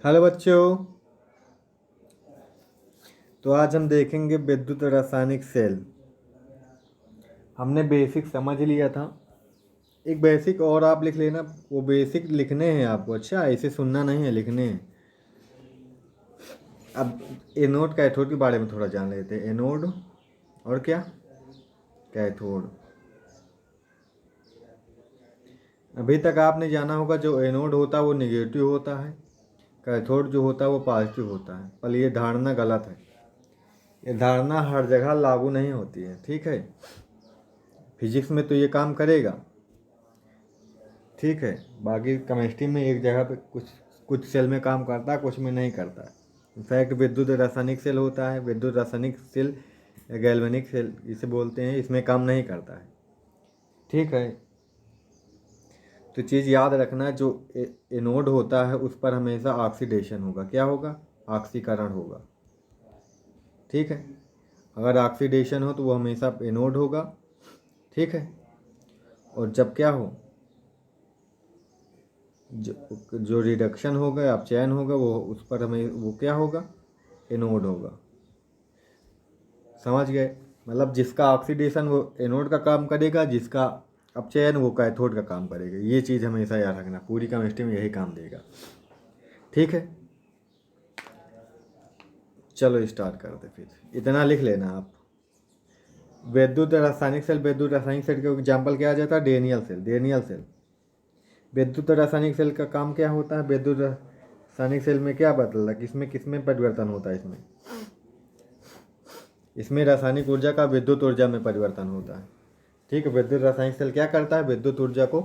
Hello बच्चों। तो आज हम देखेंगे विद्युत रासायनिक सेल। हमने बेसिक समझ लिया था। एक बेसिक और आप लिख लेना। वो बेसिक लिखने हैं आपको, अच्छा ऐसे सुनना नहीं है, लिखने हैं। अब एनोड कैथोड के बारे में थोड़ा जान लेते हैं। एनोड और क्या, कैथोड। अभी तक आपने जाना होगा जो एनोड होता है वो निगेटिव होता है, कैथोड जो होता है वो पॉजिटिव होता है। पर ये धारणा गलत है। ये धारणा हर जगह लागू नहीं होती है, ठीक है। फिजिक्स में तो ये काम करेगा, ठीक है। बाकी केमिस्ट्री में एक जगह पे कुछ कुछ सेल में काम करता है, कुछ में नहीं करता है। इनफैक्ट विद्युत रासायनिक सेल होता है, विद्युत रासायनिक सेल या गैल्वेनिक सेल इसे बोलते हैं, इसमें काम नहीं करता है, ठीक है। तो चीज़ याद रखना, जो एनोड होता है उस पर हमेशा ऑक्सीडेशन होगा। क्या होगा? ऑक्सीकरण होगा, ठीक है। अगर ऑक्सीडेशन हो तो वो हमेशा एनोड होगा, ठीक है। और जब क्या हो, जो रिडक्शन होगा या अपचयन होगा वो उस पर हमें वो क्या होगा? एनोड होगा। समझ गए? मतलब जिसका ऑक्सीडेशन वो एनोड का काम करेगा, जिसका अपचयन वो कैथोड का काम करेगा। ये चीज़ हमेशा याद रखना, पूरी केमिस्ट्री में यही काम देगा, ठीक है। चलो स्टार्ट करते, फिर इतना लिख लेना आप। विद्युत रासायनिक सेल, विद्युत रासायनिक सेल का एग्जाम्पल क्या आ जाता है? Daniel cell. डेनियल सेल विद्युत रासायनिक सेल का काम क्या होता है? विद्युत रासायनिक सेल में क्या बदलता है, किसमें किसमें परिवर्तन होता है? इसमें रासायनिक ऊर्जा का विद्युत ऊर्जा में परिवर्तन होता है, ठीक है। विद्युत रासायनिक सेल क्या करता है? विद्युत ऊर्जा को,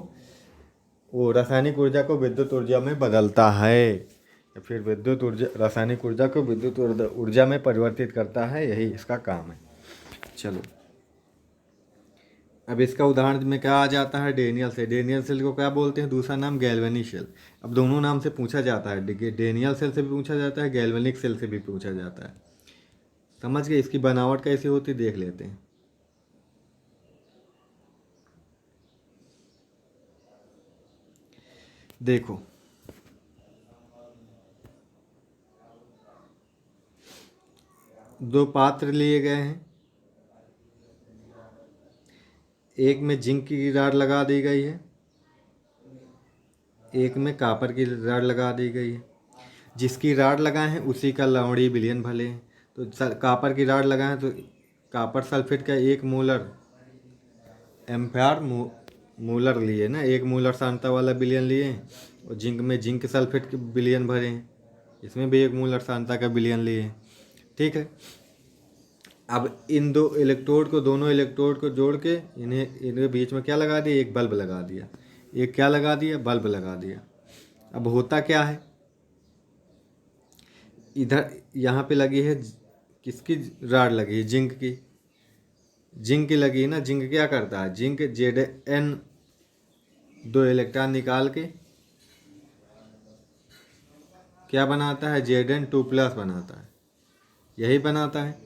वो रासायनिक ऊर्जा को विद्युत ऊर्जा में बदलता है, या फिर विद्युत ऊर्जा रासायनिक ऊर्जा को विद्युत ऊर्जा में परिवर्तित करता है। यही इसका काम है। चलो, अब इसका उदाहरण में क्या आ जाता है? Daniel cell. डेनियल सेल को क्या बोलते हैं? दूसरा नाम गैल्वेनिक सेल। अब दोनों नाम से पूछा जाता है, डेनियल सेल से भी पूछा जाता है, गैल्वेनिक सेल से भी पूछा जाता है। समझ गए? इसकी बनावट कैसी होती देख लेते हैं। देखो, दो पात्र लिए गए हैं। एक में जिंक की राड लगा दी गई है, एक में कापर की राड लगा दी गई है। जिसकी राड लगाए हैं उसी का लवणीय विलयन भले हैं। तो कापर की राड लगाएं तो कापर सल्फेट का 1 मोलर एम्पायर मोलर लिए ना, 1 मोलर सांद्रता वाला विलयन लिए। और जिंक में जिंक सल्फेट के विलयन भरे हैं, इसमें भी 1 मोलर सांद्रता का विलयन लिए, ठीक है। अब इन दो इलेक्ट्रोड को, दोनों इलेक्ट्रोड को जोड़ के इनके बीच में क्या लगा दिया? एक बल्ब लगा दिया। एक क्या लगा दिया? बल्ब लगा दिया। अब होता क्या है, इधर यहाँ पे लगी है, किसकी राड लगी है? जिंक की। जिंक की लगी है ना। जिंक क्या करता है? जिंक Zn 2 इलेक्ट्रॉन निकाल के क्या बनाता है? Zn2+ बनाता है। यही बनाता है।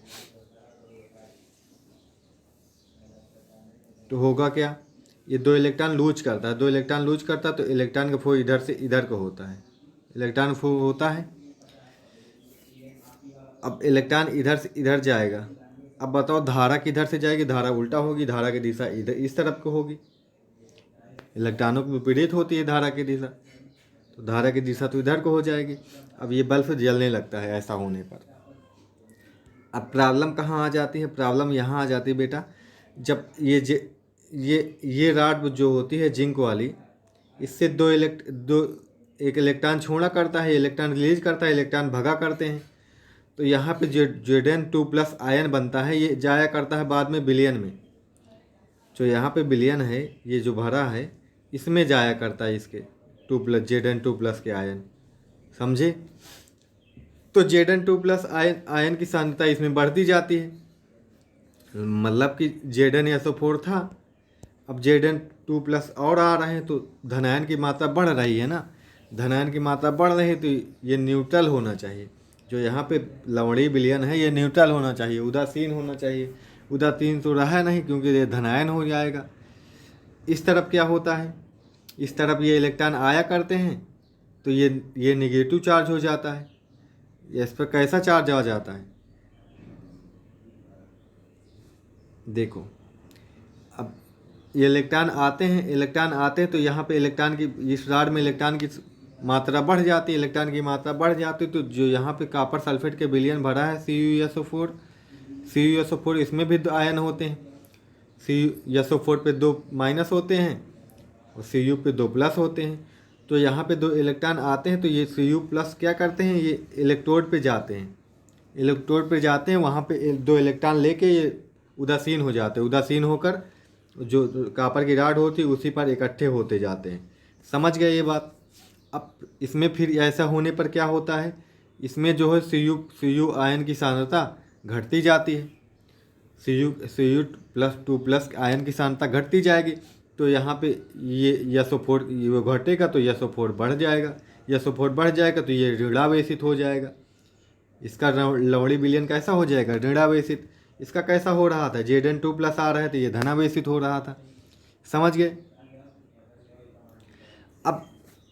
तो होगा क्या? ये 2 इलेक्ट्रॉन लूज करता है, 2 इलेक्ट्रॉन लूज करता है तो इलेक्ट्रॉन का फ्लो इधर से इधर को होता है। इलेक्ट्रॉन फ्लो होता है। अब इलेक्ट्रॉन इधर से इधर जाएगा। अब बताओ धारा किधर से जाएगी? धारा उल्टा होगी, धारा की दिशा इधर इस तरफ को होगी। इलेक्ट्रॉनों को विपरीत होती है धारा की दिशा, तो धारा की दिशा तो इधर को हो जाएगी। अब ये बल्ब जलने लगता है ऐसा होने पर। अब प्रॉब्लम कहाँ आ जाती है? प्रॉब्लम यहाँ आ जाती है बेटा, जब ये राड जो होती है जिंक वाली, इससे एक इलेक्ट्रॉन छोड़ा करता है, इलेक्ट्रॉन रिलीज करता है, इलेक्ट्रॉन भगा करते हैं। तो यहाँ पे Zn2+ आयन बनता है, ये जाया करता है बाद में विलयन में। जो यहाँ पे विलयन है, ये जो भरा है, इसमें जाया करता है इसके Zn2+ के आयन, समझे? तो Zn2+ आयन की सांद्रता इसमें बढ़ती जाती है। मतलब कि ZnSO4 था, अब Zn2+ और आ रहे हैं तो धनायन की मात्रा बढ़ रही है ना। धनायन की मात्रा बढ़ रही है तो ये न्यूट्रल होना चाहिए। जो यहाँ पे लवणीय विलयन है ये न्यूट्रल होना चाहिए, उदासीन होना चाहिए। उदासीन तो रहा नहीं क्योंकि ये धनायन हो जाएगा। इस तरफ क्या होता है? इस तरफ ये इलेक्ट्रॉन आया करते हैं तो ये नेगेटिव चार्ज हो जाता है। इस पर कैसा चार्ज आ जाता है, देखो। अब ये इलेक्ट्रॉन आते हैं तो यहाँ पे इलेक्ट्रॉन की, इस रॉड में इलेक्ट्रॉन की मात्रा बढ़ जाती है, इलेक्ट्रॉन की मात्रा बढ़ जाती है। तो जो यहाँ पे कॉपर सल्फेट के विलयन भरा है CuSO4, इसमें भी 2 आयन होते हैं। CuSO4 पे 2 माइनस होते हैं और Cu पे 2 प्लस होते हैं। तो यहाँ पे 2 इलेक्ट्रॉन आते हैं तो ये Cu प्लस क्या करते हैं, ये इलेक्ट्रोड पे जाते हैं, वहाँ पे 2 इलेक्ट्रॉन लेके ये उदासीन हो जाते हैं, उदासीन होकर जो कॉपर की रॉड होती है उसी पर इकट्ठे होते जाते हैं। समझ गए ये बात। अब इसमें फिर ऐसा होने पर क्या होता है, इसमें जो है Cu आयन की सांद्रता घटती जाती है। Cu प्लस 2 प्लस आयन की सांद्रता घटती जाएगी। तो यहाँ पे ये SO4 वो घटेगा तो SO4 बढ़ जाएगा, SO4 बढ़ जाएगा तो ये ऋणावेशित हो जाएगा। इसका लवणीय विलयन कैसा हो जाएगा, ऋणावेशित। इसका कैसा हो रहा था, Zn2 प्लस आ रहा है तो ये धनावेशित हो रहा था। समझ गए।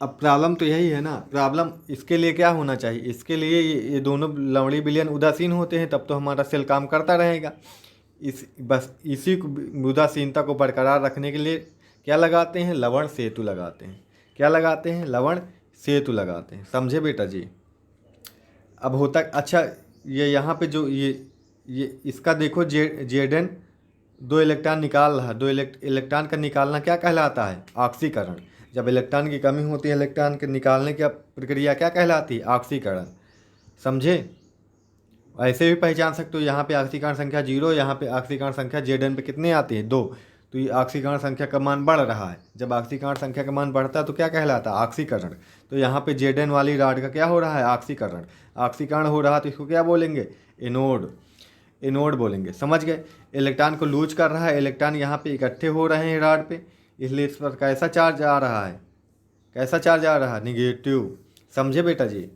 अब प्रॉब्लम तो यही है ना, प्रॉब्लम इसके लिए क्या होना चाहिए, इसके लिए ये दोनों लवणीय विलयन उदासीन होते हैं, तब तो हमारा सेल काम करता रहेगा। बस इसी उदासीनता को बरकरार रखने के लिए क्या लगाते हैं, लवण सेतु लगाते हैं। क्या लगाते हैं, लवण सेतु लगाते हैं। समझे बेटा जी। अब होता, अच्छा ये यहाँ पे जो ये इसका देखो, Zn 2 इलेक्ट्रॉन निकाल रहा है। 2 इलेक्ट्रॉन का निकालना क्या कहलाता है, ऑक्सीकरण। जब इलेक्ट्रॉन की कमी होती है, इलेक्ट्रॉन के निकालने की प्रक्रिया क्या कहलाती है, ऑक्सीकरण। समझे। ऐसे भी पहचान सकते हो, यहाँ पे ऑक्सीकरण संख्या 0, यहाँ पे ऑक्सीकरण संख्या Zn पे कितने आती है, 2। तो ये ऑक्सीकरण संख्या का मान बढ़ रहा है। जब ऑक्सीकरण संख्या का मान बढ़ता है तो क्या कहलाता है, ऑक्सीकरण। तो यहाँ पे Zn वाली रॉड का क्या हो रहा है, ऑक्सीकरण। ऑक्सीकरण हो रहा है तो इसको क्या बोलेंगे, एनोड बोलेंगे। समझ गए। इलेक्ट्रॉन को लूज कर रहा है, इलेक्ट्रॉन यहाँ पे इकट्ठे हो रहे हैं रॉड पे, इसलिए इस पर कैसा चार्ज आ रहा है, कैसा चार्ज आ रहा है, निगेटिव। समझे बेटा जी।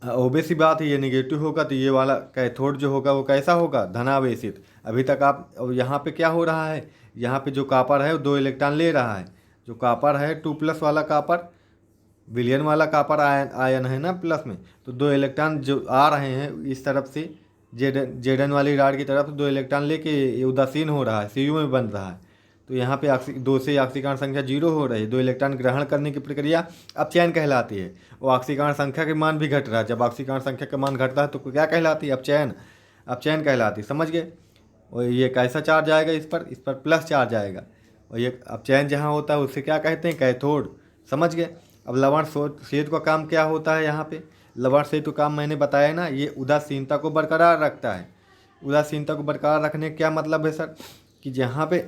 ओबे सी बात है, ये निगेटिव होगा तो ये वाला कैथोड जो होगा वो कैसा होगा, धनावेशित। अभी तक आप यहाँ पे क्या हो रहा है, यहाँ पे जो कॉपर है वो 2 इलेक्ट्रॉन ले रहा है। जो कॉपर है 2 प्लस वाला कॉपर, विलयन वाला कॉपर आयन है ना प्लस में, तो 2 इलेक्ट्रॉन जो आ रहे हैं इस तरफ से, Zn वाली रॉड की तरफ 2 इलेक्ट्रॉन लेके ये उदासीन हो रहा है, Cu में बन रहा है। तो यहाँ पे 2 से ऑक्सीकरण संख्या 0 हो रही है। 2 इलेक्ट्रॉन ग्रहण करने की प्रक्रिया अपचयन कहलाती है। वो ऑक्सीकरण संख्या के मान भी घट रहा है। जब ऑक्सीकरण संख्या का मान घटता है तो क्या कहलाती है, अपचयन कहलाती है। समझ गए। और ये कैसा चार्ज आएगा, इस पर प्लस चार्ज आएगा। और ये अपचयन जहाँ होता है उससे क्या कहते हैं, कैथोड। समझ गए। अब लवण सेतु का काम क्या होता है, यहाँ पे लवण सेतु काम मैंने बताया ना, ये उदासीनता को बरकरार रखता है। उदासीनता को बरकरार रखने का क्या मतलब है सर, कि जहाँ पे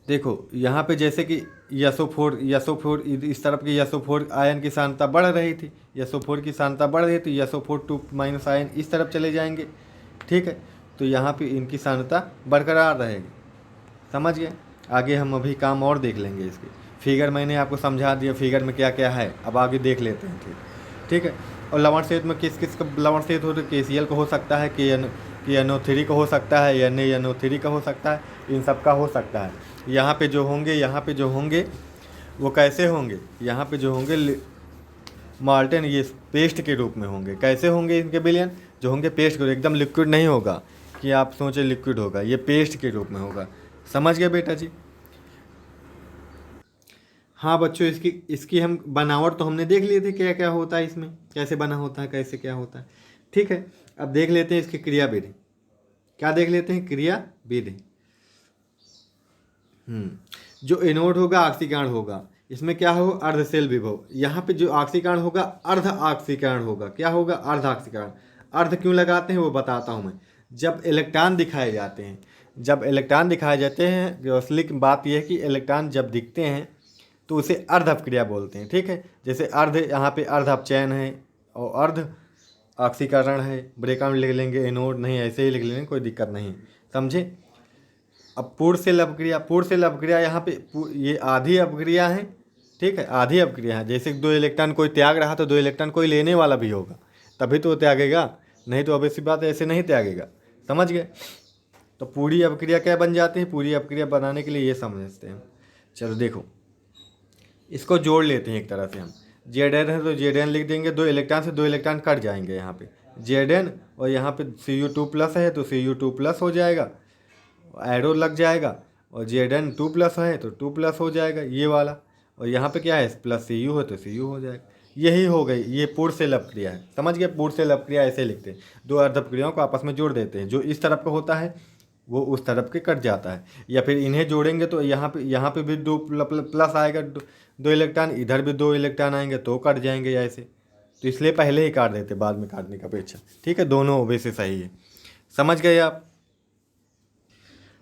देखो, यहाँ पे जैसे कि SO4 इस तरफ की SO4 आयन की सांद्रता बढ़ रही थी, SO4 की सांद्रता बढ़ रही थी, SO4 2 माइनस आयन इस तरफ चले जाएंगे। ठीक है। तो यहाँ पे इनकी सांद्रता बरकरार रहेगी। समझ गए। आगे हम अभी काम और देख लेंगे इसके। फिगर मैंने आपको समझा दिया, फिगर में क्या क्या है, अब आगे देख लेते हैं। ठीक है। और लवण सेतु में किस किस का लवण सेतु हो, तो KCl का हो सकता है, KNO3 का हो सकता है, NaNO3 का हो सकता है, इन सब का हो सकता है। यहाँ पे जो होंगे वो कैसे होंगे, यहाँ पे जो होंगे माल्टेन, ये पेस्ट के रूप में होंगे। कैसे होंगे इनके विलयन, जो होंगे पेस्ट के, एकदम लिक्विड नहीं होगा कि आप सोचे लिक्विड होगा, ये पेस्ट के रूप में होगा। समझ गए बेटा जी। हाँ बच्चों, इसकी हम बनावट तो हमने देख लिए थे, क्या क्या होता है इसमें, कैसे बना होता है, कैसे क्या होता है। ठीक है। अब देख लेते हैं इसकी क्रिया विधि। क्या देख लेते हैं, क्रिया विधि। जो एनोड होगा ऑक्सीकरण होगा, इसमें क्या होगा, अर्ध सेल विभव। यहाँ पे जो ऑक्सीकरण होगा अर्ध ऑक्सीकरण होगा। क्या होगा, अर्ध ऑक्सीकरण। अर्ध क्यों लगाते हैं वो बताता हूँ मैं। जब इलेक्ट्रॉन दिखाए जाते हैं, असली बात यह है कि इलेक्ट्रॉन जब दिखते हैं तो उसे अर्ध अपक्रिया बोलते हैं। ठीक है। जैसे अर्ध, यहाँ पे अर्ध अपचयन है और अर्ध ऑक्सीकरण है। ब्रेकअप लिख लेंगे, एनोड नहीं ऐसे ही लिख लेंगे, कोई दिक्कत नहीं। समझे। अब पूर्ण सेल अपक्रिया यहाँ पे ये आधी अपक्रिया है। ठीक है, आधी अपक्रिया है। जैसे 2 इलेक्ट्रॉन कोई त्याग रहा तो 2 इलेक्ट्रॉन कोई लेने वाला भी होगा, तभी तो वो त्यागेगा, नहीं तो अब ऐसी बात ऐसे नहीं त्यागेगा। समझ गए। तो पूरी अपक्रिया क्या बन जाती है, पूरी अपक्रिया बनाने के लिए ये समझते हैं। चलो देखो, इसको जोड़ लेते हैं एक तरह से हम। जेड एन है तो जेड एन लिख देंगे, 2 इलेक्ट्रॉन से 2 इलेक्ट्रॉन कट जाएंगे यहाँ पे जेड एन, और यहाँ पे Cu2+ है तो Cu2+ हो जाएगा, एरो लग जाएगा, और जेड एन 2+ है तो 2+ हो जाएगा ये वाला, और यहाँ पे क्या है प्लस Cu है तो Cu हो जाएगा। यही हो गई, ये पूर्ण सेल अपक्रिया है। समझ गए, पूर्ण सेल अपक्रिया ऐसे लिखते हैं, 2 अर्धअपक्रियाओं को आपस में जोड़ देते हैं, जो इस तरफ का होता है वो उस तरफ के कट जाता है। या फिर इन्हें जोड़ेंगे तो यहाँ पे भी 2 प्लस आएगा, 2 इलेक्ट्रॉन, इधर भी 2 इलेक्ट्रॉन आएंगे तो कट जाएंगे ऐसे। तो इसलिए पहले ही काट देते, बाद में काटने की अपेक्षा। ठीक है, दोनों वैसे सही है। समझ गए आप?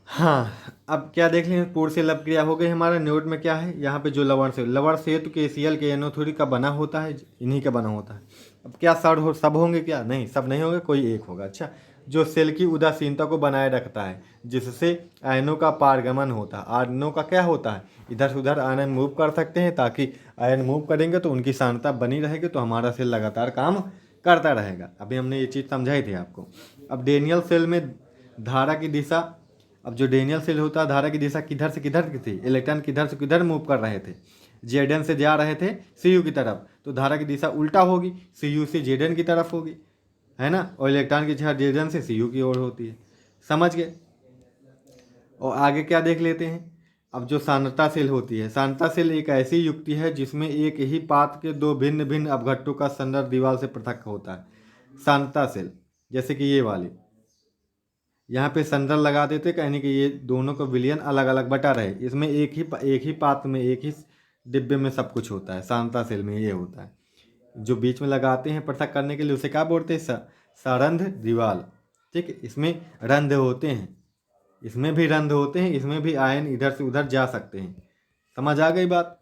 हाँ, अब क्या देख लें, पूर्ण सेल अपक्रिया हो गई हमारा। नोट में क्या है, यहाँ पे जो लवण सेतु के Cl के NO3 का बना होता है, इन्हीं का बना होता है। अब क्या सब होंगे क्या? नहीं, सब नहीं होंगे, कोई एक होगा। अच्छा, जो सेल की उदासीनता को बनाए रखता है, जिससे आयनों का पारगमन होता है। आयनों का क्या होता है, इधर से उधर आयन मूव कर सकते हैं, ताकि आयन मूव करेंगे तो उनकी सांद्रता बनी रहेगी, तो हमारा सेल लगातार काम करता रहेगा। अभी हमने ये चीज़ समझाई थी आपको। अब डेनियल सेल में धारा की दिशा, अब जो डेनियल सेल होता है, धारा की दिशा किधर से किधर की थी, इलेक्ट्रॉन किधर से किधर मूव कर रहे थे, जेडन से जा रहे थे Cu की तरफ, तो धारा की दिशा उल्टा होगी, Cu से जेडन की तरफ होगी, है ना, और इलेक्ट्रॉन की दिशा जेडन से Cu की ओर होती है। समझ गए? और आगे क्या देख लेते हैं। अब जो सांद्रता सेल होती है, सांद्रता सेल एक ऐसी युक्ति है जिसमें एक ही पात के 2 भिन्न भिन्न अपघट्टों का संदर्भ दीवार से पृथक होता है। सांद्रता सेल जैसे कि ये वाली, यहाँ पे संदर्भ लगा देते, कहने कि ये दोनों का विलयन अलग अलग बटा रहे। इसमें एक ही पात्र में, एक ही डिब्बे में सब कुछ होता है। सांद्रता सेल में ये होता है, जो बीच में लगाते हैं पृथक करने के लिए, उसे क्या बोलते हैं, सरंध्र दीवाल। ठीक है, इसमें रंध्र होते हैं, इसमें भी रंध्र होते हैं, इसमें भी आयन इधर से उधर जा सकते हैं। समझ आ गई बात?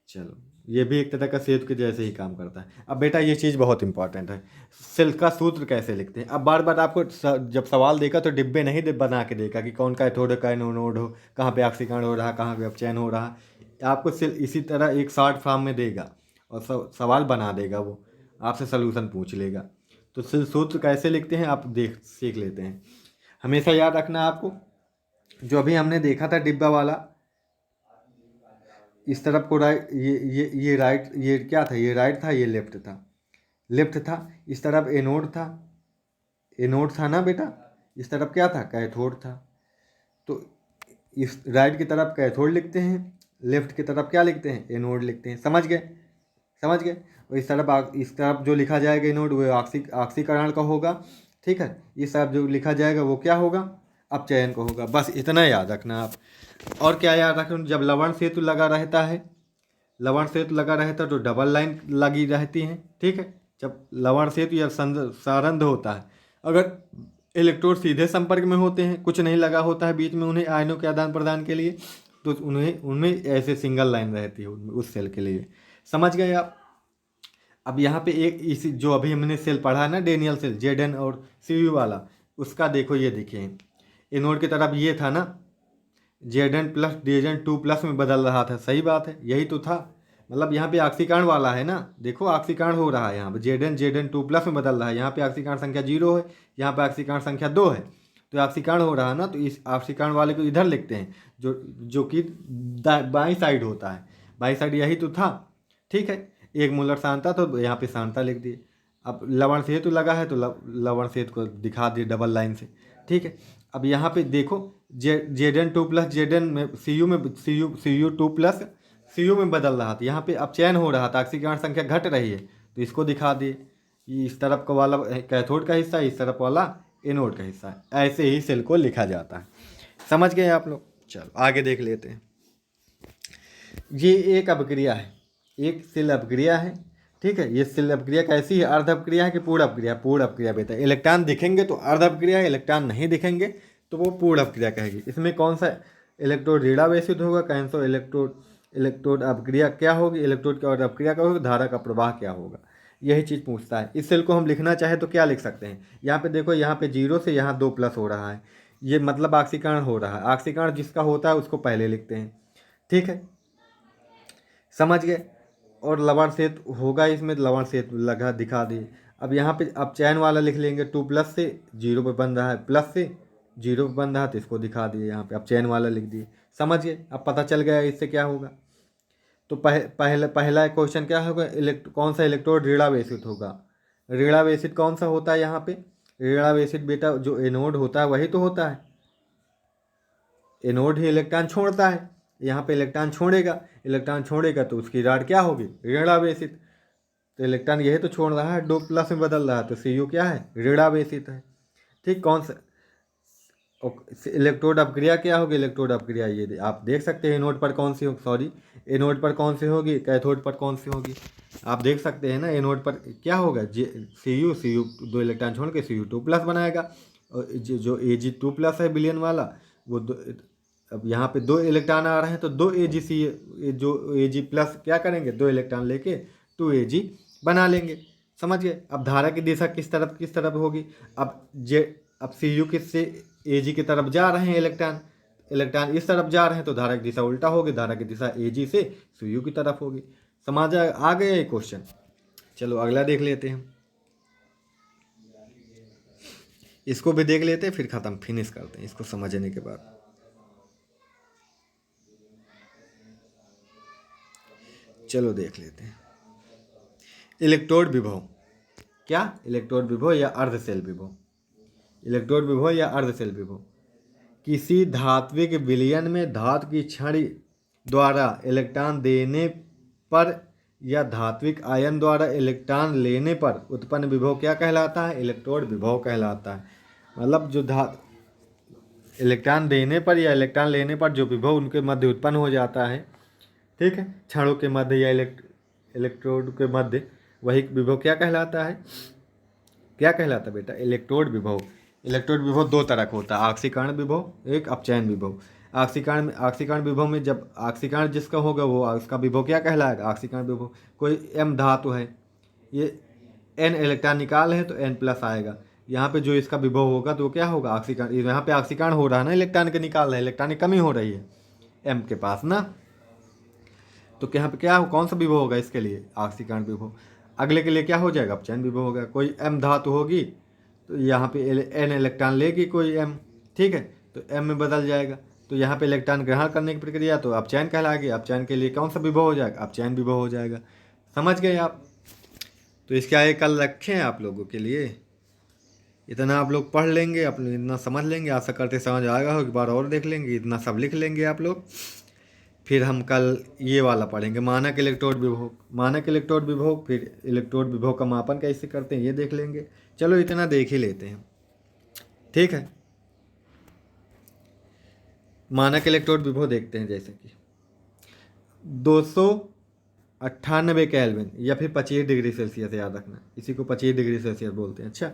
चलो, ये भी एक तरह का सेतु के जैसे ही काम करता है। अब बेटा ये चीज़ बहुत इंपॉर्टेंट है, सेल का सूत्र कैसे लिखते हैं। अब बार बार आपको जब सवाल देगा तो डिब्बे नहीं बना के देगा कि कौन कैथोड हो, कौन एनोड हो, कहाँ पे ऑक्सीकरण हो रहा, कहाँ पे अपचयन हो रहा। आपको सेल इसी तरह एक शॉर्ट फॉर्म में देगा और सवाल बना देगा, वो आपसे सोल्यूशन पूछ लेगा। तो सेल सूत्र कैसे लिखते हैं आप सीख लेते हैं। हमेशा याद रखना आपको, जो अभी हमने देखा था डिब्बा वाला, इस तरफ को राइट, ये राइट, ये क्या था, ये राइट था, ये लेफ्ट था, लेफ्ट था। इस तरफ एनोड था ना बेटा, इस तरफ क्या था, कैथोड था। तो इस राइट की तरफ कैथोड लिखते हैं, लेफ्ट की तरफ क्या लिखते हैं, एनोड लिखते हैं। समझ गए? समझ गए? और इस तरफ जो लिखा जाएगा एनोड, वो ऑक्सीकरण का होगा। ठीक है, इस तरफ जो लिखा जाएगा वो क्या होगा, अपचयन का होगा। बस इतना याद रखना आप। और क्या याद रखना, जब लवण सेतु लगा रहता है, लवण सेतु लगा रहता है तो डबल लाइन लगी रहती है। ठीक है, जब लवण सेतु या सारंध होता है, अगर इलेक्ट्रोड सीधे संपर्क में होते हैं, कुछ नहीं लगा होता है बीच में उन्हें आयनों के आदान प्रदान के लिए, तो उनमें ऐसे सिंगल लाइन रहती है उस सेल के लिए। समझ गए आप? अब यहाँ पे एक इसी जो अभी हमने सेल पढ़ा है ना, डेनियल सेल, जेडन और Cu वाला, उसका देखो, ये देखिए एनोड की तरफ ये था ना, जेडन प्लस डेजन 2+ में बदल रहा था। सही बात है, यही तो था। मतलब यहाँ पे ऑक्सीकरण वाला है ना, देखो ऑक्सीकरण हो रहा है यहाँ पे, जेडन 2+ में बदल रहा है। यहाँ पे ऑक्सीकरण संख्या 0 है, यहाँ पे ऑक्सीकरण संख्या 2 है, तो ऑक्सीकरण हो रहा है ना। तो इस ऑक्सीकरण वाले को इधर लिखते हैं, जो कि बाई साइड होता है, बाई साइड यही तो था। ठीक है, 1 मोलर सांद्रता, तो यहाँ पे सांद्रता लिख दिए। अब लवण सेतु लगा है तो लवण सेतु को दिखा दिए डबल लाइन से। ठीक है, अब यहाँ पे देखो, जेडन 2+ जेडन में Cu2+ में बदल रहा था, यहाँ पे अपचयन हो रहा था, ऑक्सीकरण संख्या घट रही है, तो इसको दिखा दिए। ये इस तरफ का वाला कैथोड का हिस्सा है, इस तरफ वाला एनोड का हिस्सा है। ऐसे ही सेल को लिखा जाता है। समझ गए आप लोग? चलो आगे देख लेते हैं। ये एक अपक्रिया है, एक सेल अपक्रिया है। ठीक है, ये सेल अपक्रिया कैसी है, अर्ध अपक्रिया है कि पूर्ण अपक्रिया? पूर्ण अपक्रिया बेटा। इलेक्ट्रॉन दिखेंगे तो अर्ध अपक्रिया है, इलेक्ट्रॉन नहीं दिखेंगे तो वो पूर्ण अपक्रिया कहेगी। इसमें कौन सा इलेक्ट्रोड ऋणावेशित होगा, कौन सा इलेक्ट्रोड अपक्रिया क्या होगी, इलेक्ट्रोड की और अपक्रिया क्या होगी, धारा का प्रवाह क्या होगा, यही चीज़ पूछता है। इस सेल को हम लिखना चाहे तो क्या लिख सकते हैं, यहाँ पे देखो, यहाँ पे 0 से यहाँ 2+ हो रहा है, ये मतलब ऑक्सीकरण हो रहा है। ऑक्सीकरण जिसका होता है उसको पहले लिखते हैं। ठीक है, समझ गए? और लवण सेतु होगा, इसमें लवण सेतु लगा दिखा दिए। अब यहाँ पे अपचयन वाला लिख लेंगे, 2+ से 0 पे बन रहा है, प्लस से 0 पे बन रहा है, तो इसको दिखा दिए, यहाँ पे अपचयन वाला लिख दिए। समझ गए? अब पता चल गया इससे क्या होगा। तो पहला क्वेश्चन क्या होगा, कौन सा इलेक्ट्रोड ऋणावेशित होगा। ऋणावेशित कौन सा होता है यहाँ पे, ऋणावेशित बेटा जो एनोड होता है वही तो होता है। एनोड ही इलेक्ट्रॉन छोड़ता है, यहाँ पे इलेक्ट्रॉन छोड़ेगा तो उसकी राड क्या होगी, ऋणावेशित। तो इलेक्ट्रॉन यही तो छोड़ रहा है, 2+ में बदल रहा है, तो Cu क्या है, ऋणावेशित है। ठीक, कौन सा इलेक्ट्रोड अपक्रिया क्या होगी, इलेक्ट्रोड अपक्रिया ये आप देख सकते हैं एनोड पर कौन सी होगी, सॉरी एनोड पर कौन सी होगी, कैथोड पर कौन सी होगी। आप देख सकते हैं ना, एनोड पर क्या होगा, Cu 2 इलेक्ट्रॉन छोड़ के Cu2+ बनाएगा, और जो Ag2+ है बिलियन वाला वो अब यहाँ पे 2 इलेक्ट्रॉन आ रहे हैं तो 2 AgC जो Ag+ क्या करेंगे, 2 इलेक्ट्रॉन लेके 2 Ag बना लेंगे। समझ गए। अब धारा की दिशा किस तरफ होगी, अब Cu किससे Ag की तरफ जा रहे हैं, इलेक्ट्रॉन इस तरफ जा रहे हैं तो धारा की दिशा उल्टा होगी, धारा की दिशा Ag से Cu की तरफ होगी। समझ आ गया ये क्वेश्चन। चलो अगला देख लेते हैं, इसको भी देख लेते हैं फिर खत्म फिनिश करते हैं इसको समझने के बाद। चलो देख लेते हैं, इलेक्ट्रोड विभव क्या, इलेक्ट्रोड विभव या अर्धशेल विभव, इलेक्ट्रोड विभव या अर्धशेल विभव। किसी धात्विक विलयन में धातु की छड़ी द्वारा इलेक्ट्रॉन देने पर या धात्विक आयन द्वारा इलेक्ट्रॉन लेने पर उत्पन्न विभव क्या कहलाता है, इलेक्ट्रोड विभव कहलाता है। मतलब जो इलेक्ट्रॉन देने पर या इलेक्ट्रॉन लेने पर जो विभव उनके मध्य उत्पन्न हो जाता है, ठीक है, छड़ों के मध्य या इलेक्ट्रोड के मध्य, वही विभव क्या कहलाता है, क्या कहलाता है बेटा, इलेक्ट्रोड विभव। इलेक्ट्रोड विभव 2 तरह का होता है, आक्सीकरण विभव, एक अपचयन विभव। आक्सीकरण विभव में जब आक्सीकरण जिसका होगा वो उसका विभव क्या कहलाएगा, आक्सीकरण विभव। कोई M धातु है, ये N इलेक्ट्रॉन निकाल है तो N+ आएगा, यहाँ पे जो इसका विभव होगा तो वो क्या होगा, आक्सीकरण। यहाँ पे आक्सीकरण हो रहा है ना, इलेक्ट्रॉन के निकाल रहा है, इलेक्ट्रॉन की कमी हो रही है M के पास ना, तो यहाँ पे क्या कौन सा विभव होगा इसके लिए, आक्सीकरण विभव। अगले के लिए क्या हो जाएगा, अपचयन विभव होगा। कोई M धातु होगी तो यहाँ पे N इलेक्ट्रॉन लेगी कोई M, ठीक है, तो M में बदल जाएगा, तो यहाँ पे इलेक्ट्रॉन ग्रहण करने की प्रक्रिया तो अपचयन कहलाएगी। अपचयन के लिए कौन सा विभव हो जाएगा, अपचयन विभव हो जाएगा। समझ गए आप। तो इसके आगे कल रखे हैं आप लोगों के लिए, इतना आप लोग पढ़ लेंगे, अपने इतना समझ लेंगे, आशा करते समझ आएगा, एक बार और देख लेंगे, इतना सब लिख लेंगे आप लोग। फिर हम कल ये वाला पढ़ेंगे, मानक इलेक्ट्रोड विभव, मानक इलेक्ट्रोड विभव, फिर इलेक्ट्रोड विभव का मापन कैसे करते हैं ये देख लेंगे। चलो इतना देख ही लेते हैं, ठीक है। मानक इलेक्ट्रोड विभव देखते हैं, जैसे कि 298 केल्विन या फिर 25 डिग्री सेल्सियस, याद रखना इसी को 25 डिग्री सेल्सियस बोलते हैं। अच्छा,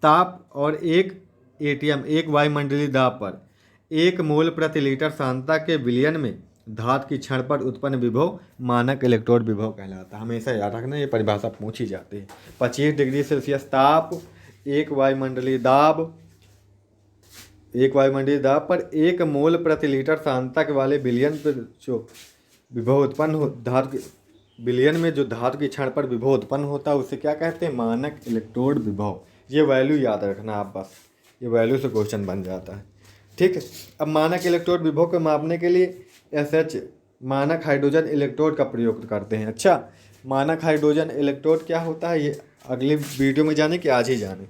ताप और 1 ATM, 1 वायुमंडलीय दाब पर 1 मोल प्रति लीटर सांद्रता के विलयन में धातु की क्षण पर उत्पन्न विभव मानक इलेक्ट्रोड विभव कहलाता है। हमेशा याद रखना, ये परिभाषा पूछी जाती है। 25 डिग्री सेल्सियस ताप, 1 वायुमंडलीय दाब, 1 वायुमंडलीय दाब पर 1 मोल प्रति लीटर सांद्रता वाले विलयन पर जो विभव उत्पन्न हो, धातु विलयन में जो धातु की क्षण पर विभव उत्पन्न होता है उसे क्या कहते हैं, मानक इलेक्ट्रोड विभव। ये वैल्यू याद रखना आप, बस ये वैल्यू से क्वेश्चन बन जाता है, ठीक है। अब मानक इलेक्ट्रोड विभव को मापने के लिए SH मानक हाइड्रोजन इलेक्ट्रोड का प्रयोग करते हैं। अच्छा, मानक हाइड्रोजन इलेक्ट्रोड क्या होता है ये अगले वीडियो में जाने कि आज ही जाने,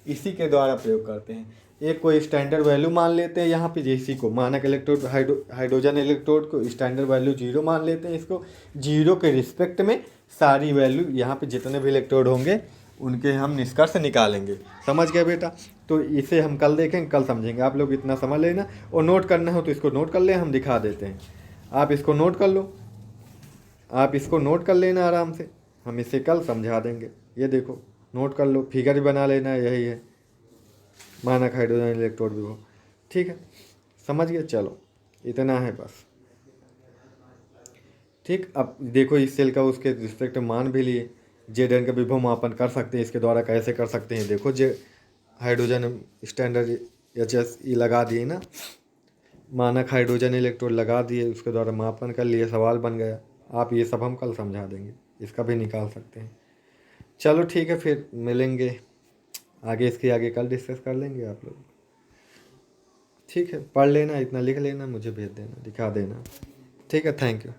इसी के द्वारा प्रयोग करते हैं। एक कोई स्टैंडर्ड वैल्यू मान लेते हैं यहाँ पे, इसी को मानक इलेक्ट्रोड हाइड्रोजन इलेक्ट्रोड को स्टैंडर्ड वैल्यू 0 मान लेते हैं। इसको 0 के रिस्पेक्ट में सारी वैल्यू यहाँ पे जितने भी इलेक्ट्रोड होंगे उनके हम निष्कर्ष निकालेंगे। समझ गए बेटा। तो इसे हम कल देखेंगे, कल समझेंगे। आप लोग इतना समझ लेना, और नोट करना हो तो इसको नोट कर लें, हम दिखा देते हैं। आप इसको नोट कर लो, आप इसको नोट कर लेना आराम से, हम इसे कल समझा देंगे। ये देखो नोट कर लो, फिगर भी बना लेना, यही है मानक हाइड्रोजन इलेक्ट्रोड विभव, ठीक है। समझ गए, चलो इतना है बस, ठीक। अब देखो इस सेल का उसके रिस्पेक्ट मान भी लिए, Zn का विभव मापन कर सकते हैं। इसके द्वारा कैसे कर सकते हैं, देखो जे हाइड्रोजन स्टैंडर्ड HSE लगा दिए ना, मानक हाइड्रोजन इलेक्ट्रोड लगा दिए, उसके द्वारा मापन कर लिए, सवाल बन गया। आप ये सब हम कल समझा देंगे, इसका भी निकाल सकते हैं। चलो ठीक है, फिर मिलेंगे आगे, इसके आगे कल डिस्कस कर लेंगे आप लोग, ठीक है। पढ़ लेना, इतना लिख लेना, मुझे भेज देना, दिखा देना, ठीक है। Thank you.